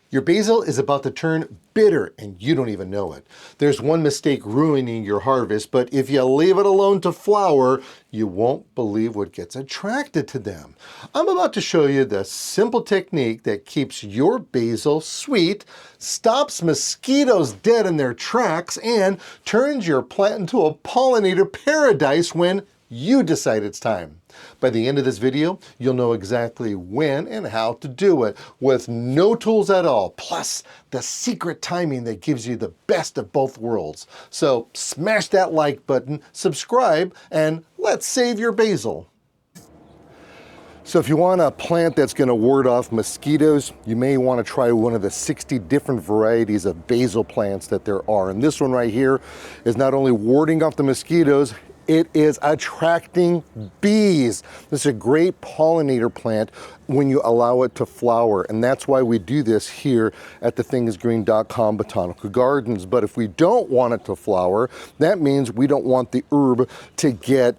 Your basil is about to turn bitter and you don't even know it. There's one mistake ruining your harvest, but if you leave it alone to flower, you won't believe what gets attracted to them. I'm about to show you the simple technique that keeps your basil sweet, stops mosquitoes dead in their tracks, and turns your plant into a pollinator paradise when you decide it's time. By the end of this video, you'll know exactly when and how to do it with no tools at all, plus the secret timing that gives you the best of both worlds. So smash that like button, subscribe, and let's save your basil. So if you want a plant that's going to ward off mosquitoes, you may want to try one of the 60 different varieties of basil plants that there are. And this one right here is not only warding off the mosquitoes, it is attracting bees. This is a great pollinator plant when you allow it to flower. And that's why we do this here at the thingsgreen.com Botanical Gardens. But if we don't want it to flower, that means we don't want the herb to get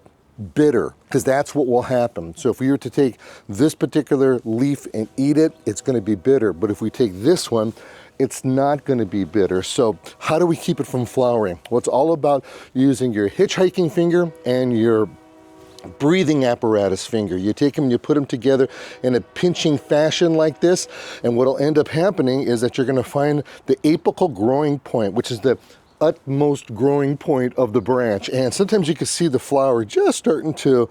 bitter, because that's what will happen. So if we were to take this particular leaf and eat it, it's going to be bitter. But if we take this one, it's not going to be bitter. So how do we keep it from flowering? Well, it's all about using your hitchhiking finger and your breathing apparatus finger. You take them and you put them together in a pinching fashion like this, and what'll end up happening is that you're going to find the apical growing point, which is the utmost growing point of the branch. And sometimes you can see the flower just starting to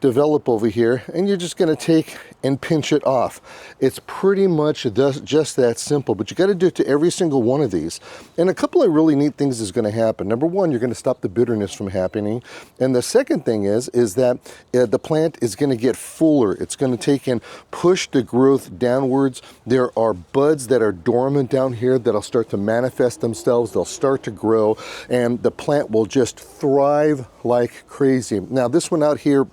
develop over here, and you're just going to take and pinch it off. It's pretty much just that simple, but you got to do it to every single one of these. And a couple of really neat things is going to happen. Number one, you're going to stop the bitterness from happening. And the second thing is that the plant is going to get fuller. It's going to take and push the growth downwards. There are buds that are dormant down here that'll start to manifest themselves. They'll start to grow, and the plant will just thrive like crazy. Now, this one out here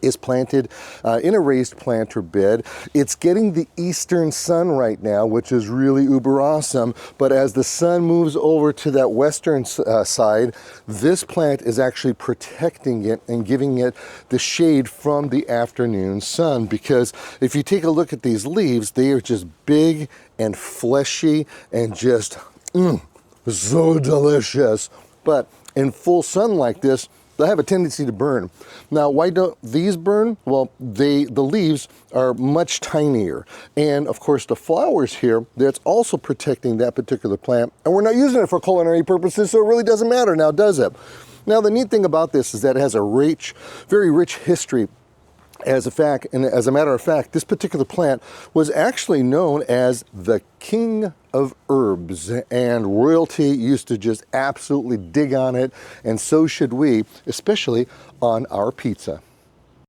is planted in a raised planter bed. It's getting the eastern sun right now, which is really uber awesome. But as the sun moves over to that western side, this plant is actually protecting it and giving it the shade from the afternoon sun. Because if you take a look at these leaves, they are just big and fleshy and just so delicious. But in full sun like this, they have a tendency to burn. Now, why don't these burn? Well, the leaves are much tinier. And of course, the flowers here, that's also protecting that particular plant. And we're not using it for culinary purposes, so it really doesn't matter now, does it? Now, the neat thing about this is that it has a rich, very rich history. As a matter of fact, this particular plant was actually known as the king of herbs, and royalty used to just absolutely dig on it, and so should we, especially on our pizza.